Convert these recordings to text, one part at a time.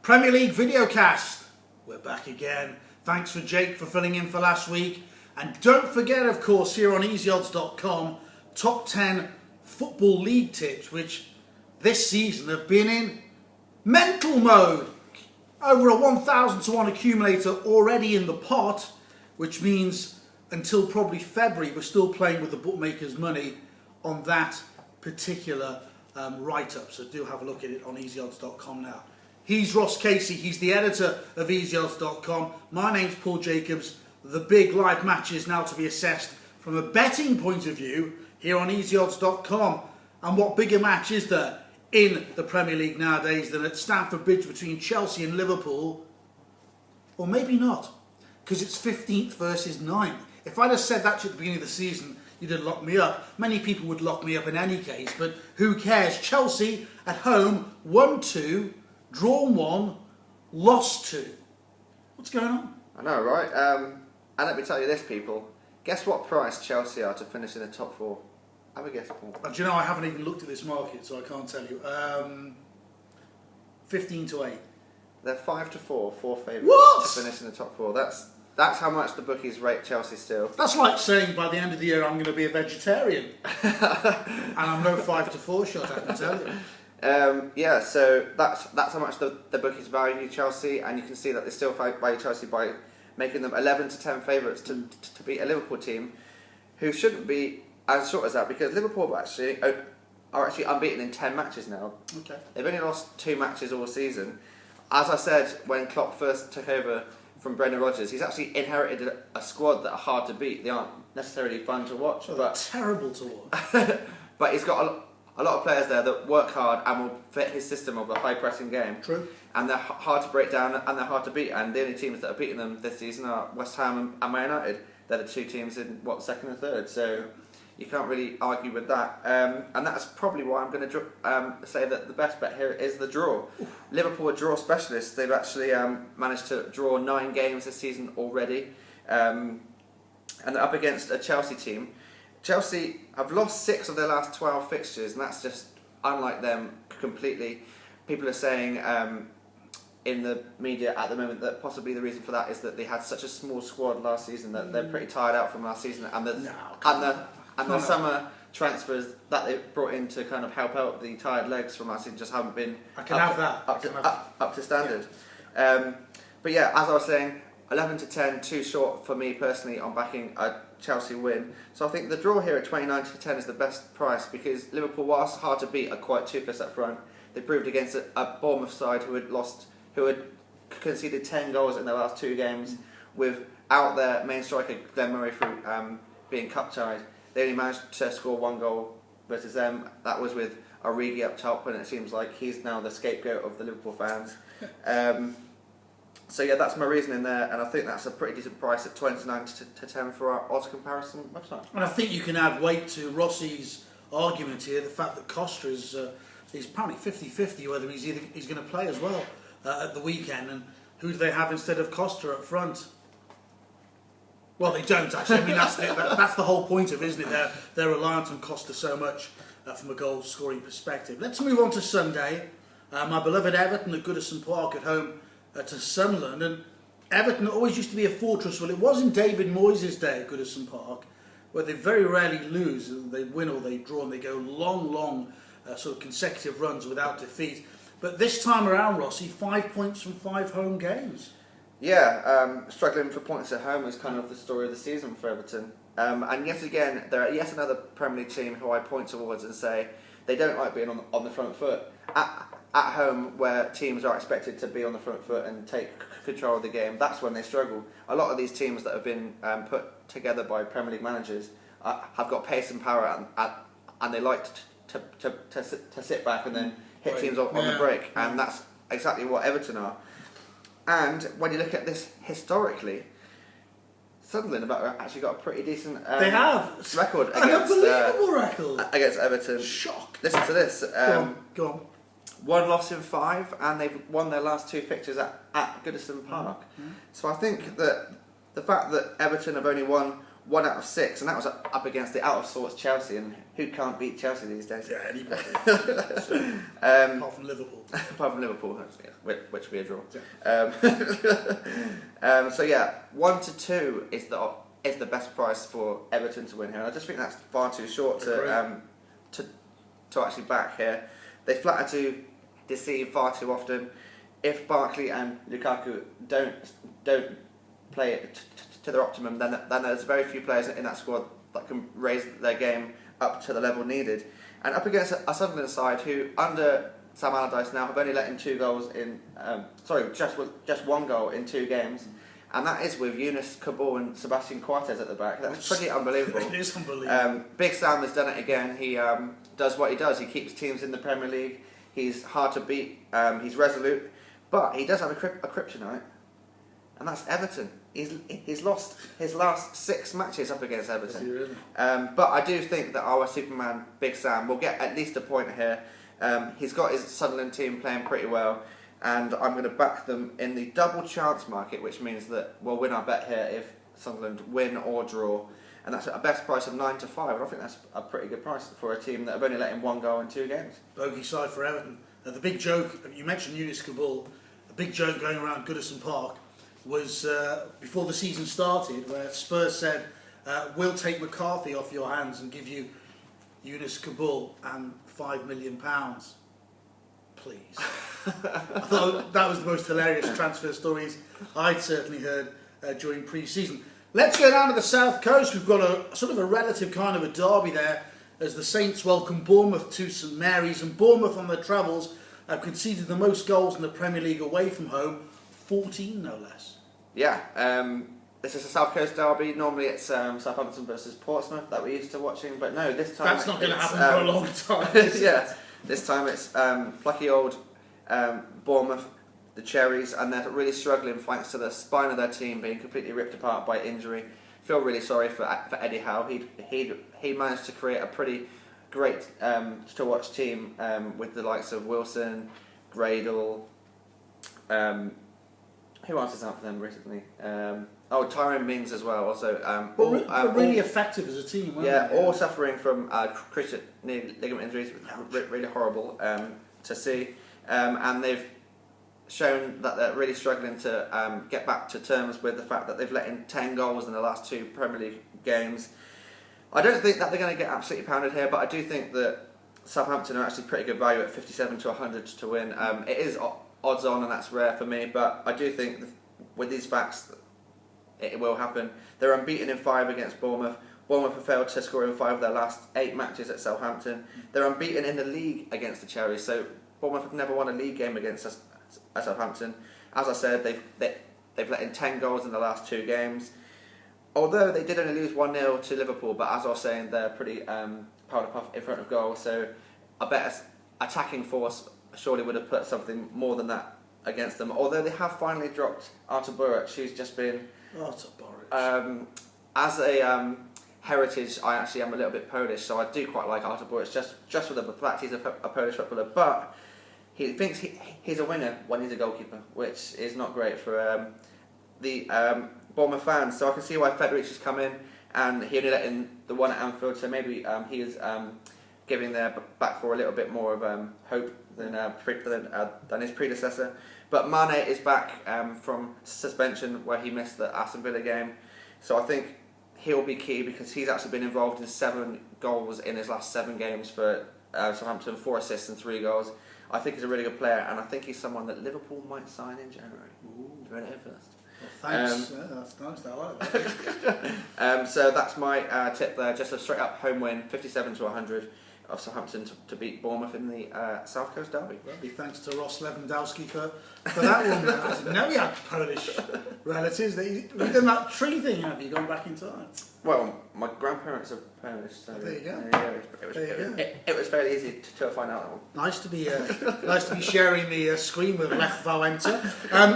Premier League videocast. We're back again. Thanks for Jake for filling in for last week. And don't forget, of course, here on easyodds.com, top 10 football league tips, which this season have been in mental mode. Over a 1,000 to 1 accumulator already in the pot, which means until probably February, we're still playing with the bookmakers' money on that particular write-up. So do have a look at it on easyodds.com now. He's Ross Casey. He's the editor of easyodds.com. My name's Paul Jacobs. The big live matches now to be assessed from a betting point of view here on easyodds.com. And what bigger match is there in the Premier League nowadays than at Stamford Bridge between Chelsea and Liverpool? Or maybe not, because it's 15th versus 9th. If I'd have said that to you at the beginning of the season, you'd have locked me up. Many people would lock me up in any case, but who cares? Chelsea at home, 1-2, drawn 1, lost 2. What's going on? I know, right? And let me tell you this, people. Guess what price Chelsea are to finish in the top 4? Have a guess, Paul. Do you know, I haven't even looked at this market, so I can't tell you. 15 to 8. They're 5 to 4 favourites What? to finish in the top 4. That's how much the bookies rate Chelsea still. That's like saying by the end of the year I'm going to be a vegetarian. And I'm no 5 to 4 shot, I can tell you. Yeah, so that's how much the bookies value Chelsea, and you can see that they still value Chelsea by making them 11 to 10 favourites to beat a Liverpool team who shouldn't be as short as that, because Liverpool are actually unbeaten in 10 matches now. Okay. They've only lost 2 matches all season. As I said when Klopp first took over from Brendan Rodgers, he's actually inherited a squad that are hard to beat. They aren't necessarily fun to watch. Oh, they're terrible to watch. But he's got a lot of players there that work hard and will fit his system of a high pressing game. True. And they're hard to break down and they're hard to beat. And the only teams that have beaten them this season are West Ham and Man United. They're the 2 teams in, second and third. So you can't really argue with that. And that's probably why I'm going to say that the best bet here is the draw. Liverpool are draw specialists. They've actually managed to draw 9 games this season already. And they're up against a Chelsea team. Chelsea have lost 6 of their last 12 fixtures, and that's just unlike them completely. People are saying in the media at the moment that possibly the reason for that is that they had such a small squad last season that they're pretty tired out from last season, and the summer transfers that they brought in to kind of help out the tired legs from last season just haven't been up to standard. Yeah. But yeah, as I was saying, 11 to 10, too short for me personally on backing a Chelsea win. So I think the draw here at 29 to 10 is the best price, because Liverpool, whilst hard to beat, are quite toothless up front. They proved against a Bournemouth side who had conceded 10 goals in their last 2 games without their main striker Glenn Murray through being cup tied. They only managed to score 1 goal versus them. That was with Origi up top, and it seems like he's now the scapegoat of the Liverpool fans. So yeah, that's my reasoning there, and I think that's a pretty decent price at 29 to 10 for our odds comparison website. And I think you can add weight to Rossi's argument here, the fact that Costa is apparently 50-50 whether he's going to play as well at the weekend, and who do they have instead of Costa up front? Well, they don't actually. I mean, that's the whole point of it, isn't it? They're reliant on Costa so much from a goal scoring perspective. Let's move on to Sunday. My beloved Everton at Goodison Park at home to Sunderland, and Everton always used to be a fortress. Well, it was in David Moyes' day at Goodison Park, where they very rarely lose. They win or they draw, and they go long sort of consecutive runs without defeat. But this time around, Rossi, 5 points from 5 home games. Yeah, struggling for points at home is kind of the story of the season for Everton. And yet again, they're yet another Premier League team who I point towards and say they don't like being on the front foot. At home, where teams are expected to be on the front foot and take control of the game, that's when they struggle. A lot of these teams that have been put together by Premier League managers have got pace and power, and they like to sit back and then hit teams on the break, and that's exactly what Everton are. And when you look at this historically, Sunderland have actually got a pretty decent they have record an unbelievable record against Everton. Shock. Listen to this. Go on. 1 loss in 5, and they've won their last 2 fixtures at Goodison Park. So I think that the fact that Everton have only won 1 out of 6, and that was up against the out of sorts Chelsea, and who can't beat Chelsea these days? Yeah, anybody. Apart from Liverpool. Apart from Liverpool, which will be a draw. Yeah. So yeah, 1 to 2 is the best price for Everton to win here. I just think that's far too short to actually back here. They flatter to deceive far too often. If Barkley and Lukaku don't play it to their optimum, then there's very few players in that squad that can raise their game up to the level needed. And up against a Sunderland side who, under Sam Allardyce now, have only let in 2 goals in just 1 goal in 2 games, and that is with Yunus Kabul and Sebastian Coates at the back. That's pretty unbelievable. It is unbelievable. Big Sam has done it again. He does what he does. He keeps teams in the Premier League. He's hard to beat. He's resolute, but he does have a kryptonite, and that's Everton. He's lost his last 6 matches up against Everton. Really? But I do think that our Superman, Big Sam, will get at least a point here. He's got his Sunderland team playing pretty well, and I'm going to back them in the double chance market, which means that we'll win our bet here if Sunderland win or draw, and that's at a best price of 9 to 5. And I think that's a pretty good price for a team that have only let in 1 goal in 2 games. Bogey side for Everton. The big joke, you mentioned Yunus Kabul, a big joke going around Goodison Park was before the season started, where Spurs said, we'll take McCarthy off your hands and give you Yunus Kabul and £5 million. Please. I thought that was the most hilarious transfer stories I'd certainly heard during pre-season. Let's go down to the south coast. We've got a sort of a relative kind of a derby there as the Saints welcome Bournemouth to St Mary's, and Bournemouth on their travels have conceded the most goals in the Premier League away from home, 14 no less. Yeah, this is a South Coast derby. Normally it's Southampton versus Portsmouth that we're used to watching, but no, this time that's not going to happen for a long time. Yeah, this time it's plucky old Bournemouth, the Cherries, and they're really struggling thanks to the spine of their team being completely ripped apart by injury. Feel really sorry for Eddie Howe. He managed to create a pretty great to watch team with the likes of Wilson, Gradle. Who else is out for them recently? Tyrone Mings as well. Also, but really effective as a team, weren't they? All suffering from cruciate ligament injuries, really horrible to see. And they've shown that they're really struggling to get back to terms with the fact that they've let in 10 goals in the last 2 Premier League games. I don't think that they're going to get absolutely pounded here, but I do think that Southampton are actually pretty good value at 57 to 100 to win. It is odds on, and that's rare for me, but I do think with these facts it will happen. They're unbeaten in 5 against Bournemouth. Bournemouth have failed to score in 5 of their last 8 matches at Southampton. They're unbeaten in the league against the Cherries, so Bournemouth have never won a league game against us at Southampton. As I said, they've let in 10 goals in the last 2 games. Although they did only lose 1-0 to Liverpool, but as I was saying, they're pretty powder puff in front of goal, so I bet attacking force surely would have put something more than that against them. Although they have finally dropped Artur Buric, who's just been... Artur Buric. As a heritage, I actually am a little bit Polish, so I do quite like Artur Buric, just for the fact he's a Polish footballer, but he thinks he's a winger when he's a goalkeeper, which is not great for the Bournemouth fans. So I can see why Federic has come in, and he only let in the 1 at Anfield, so maybe he is giving their back four a little bit more of hope than his predecessor. But Mane is back from suspension where he missed the Aston Villa game, so I think he'll be key because he's actually been involved in 7 goals in his last 7 games for Southampton, 4 assists and 3 goals. I think he's a really good player, and I think he's someone that Liverpool might sign in January. Ooh. You heard it here first. Well, thanks. That's nice. I like that. So that's my tip there. Just a straight up home win, 57 to 100 of Southampton to beat Bournemouth in the South Coast derby. Lovely. Thanks to Ross Lewandowski for that one. I didn't know you had Polish relatives. You've done that tree thing, have you? Gone back in time? Well, my grandparents are Polish, so there you go. It was fairly easy to find out that one. Nice to be sharing the screen with Lech Wałęsa.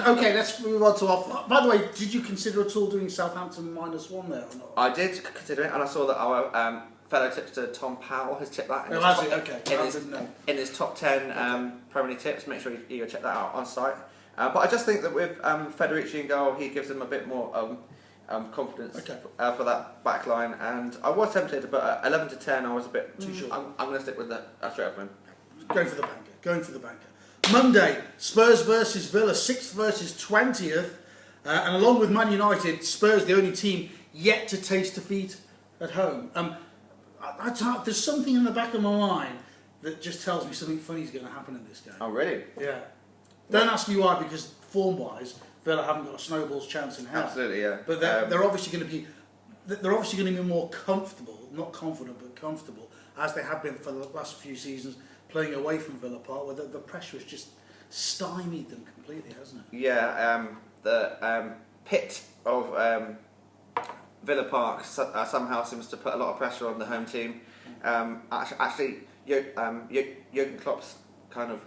Okay, let's move on to off. By the way, did you consider at all doing Southampton -1 there or not? I did consider it, and I saw that our fellow tipster Tom Powell has tipped that in his top 10 Premier League tips. Make sure you go check that out on site. But I just think that with Federici in goal, he gives them a bit more confidence Okay. For that back line. And I was tempted, but at 11 to 10, I was a bit too sure. I'm going to stick with that straight up win. Going for the banker. Going for the banker. Monday, Spurs versus Villa, 6th versus 20th. And along with Man United, Spurs the only team yet to taste defeat at home. There's something in the back of my mind that just tells me something funny is going to happen in this game. Oh, really? Yeah. Don't ask me why, because form-wise, Villa haven't got a snowball's chance in hell. Absolutely, yeah. But they're obviously going to be. They're obviously going to be more comfortable, not confident, but comfortable, as they have been for the last few seasons, playing away from Villa Park, where the pressure has just stymied them completely, hasn't it? Yeah, the pit of Villa Park somehow seems to put a lot of pressure on the home team. Actually, Jurgen Klopp's kind of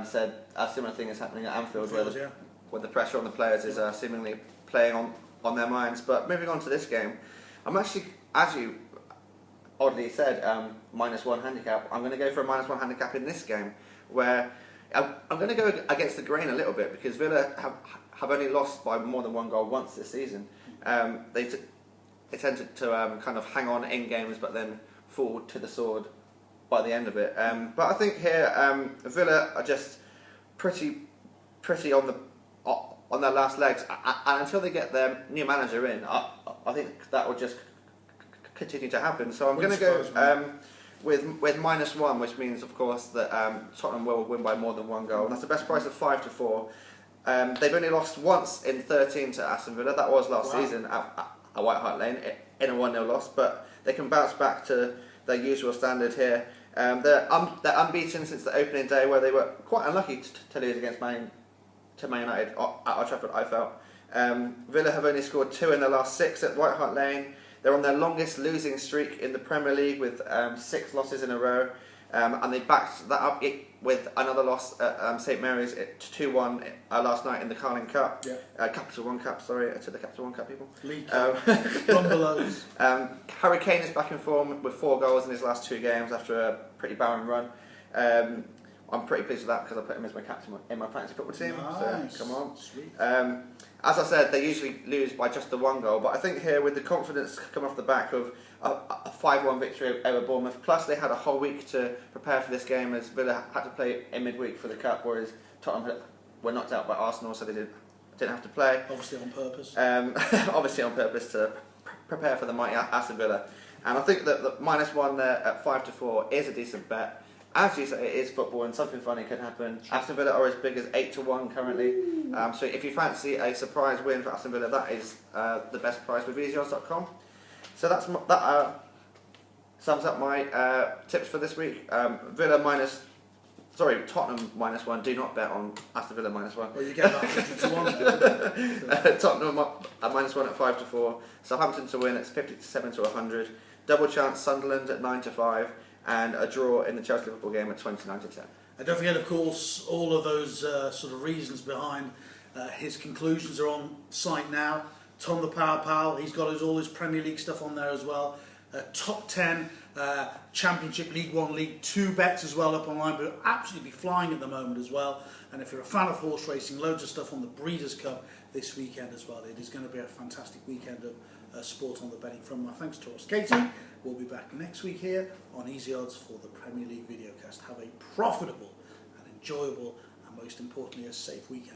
said a similar thing is happening at Anfield, where the pressure on the players is seemingly playing on their minds. But moving on to this game, I'm actually, as you oddly said, -1 handicap. I'm going to go for a -1 handicap in this game, where I'm going to go against the grain a little bit, because Villa have only lost by more than 1 goal once this season. They tended to kind of hang on in games, but then fall to the sword by the end of it. But I think here Villa are just pretty on their last legs, and until they get their new manager in, I think that will just continue to happen. So I'm going to go with -1, which means, of course, that Tottenham will win by more than 1 goal, and that's the best price of 5 to 4. They've only lost once in 13 to Aston Villa. That was last season at White Hart Lane in a 1-0 loss, but they can bounce back to their usual standard here. They're unbeaten since the opening day, where they were quite unlucky to lose against Man United at Old Trafford, I felt. Villa have only scored 2 in their last 6 at White Hart Lane. They're on their longest losing streak in the Premier League, with 6 losses in a row. And they backed that up with another loss at St Mary's 2-1 last night in the Carling Cup. Yeah. Capital One Cup, sorry, to the Capital One Cup people. League Cup. Rumbelows. Harry Kane is back in form with 4 goals in his last 2 games after a pretty barren run. I'm pretty pleased with that, because I put him as my captain in my fantasy football team. Nice. So come on. Sweet. As I said, they usually lose by just the 1 goal, but I think here, with the confidence coming off the back of a 5-1 victory over Bournemouth, plus they had a whole week to prepare for this game, as Villa had to play in midweek for the Cup, whereas Tottenham were knocked out by Arsenal, so they didn't have to play. Obviously on purpose. Obviously on purpose to prepare for the mighty Aston Villa. And I think that the -1 there at 5 to 4 is a decent bet. As you say, it is football, and something funny could happen. Sure. Aston Villa are as big as 8 to 1 currently. So if you fancy a surprise win for Aston Villa, that is the best price with easyodds.com. So that sums up my tips for this week. Tottenham -1. Do not bet on Aston Villa -1. Well, you get that 50 to 1. Tottenham at -1 at 5 to 4. Southampton to win at 57 to 100. Double chance Sunderland at 9 to 5. And a draw in the Chelsea-Liverpool game at 29 to 10. And don't forget, of course, all of those sort of reasons behind his conclusions are on site now. Tom the Power Pal, he's got all his Premier League stuff on there as well. Top 10 Championship, League 1, League 2 bets as well up online, but absolutely be flying at the moment as well. And if you're a fan of horse racing, loads of stuff on the Breeders' Cup this weekend as well. It is going to be a fantastic weekend of sport on the betting front. My thanks to us, Katie. We'll be back next week here on Easy Odds for the Premier League videocast. Have a profitable and enjoyable, and most importantly, a safe weekend.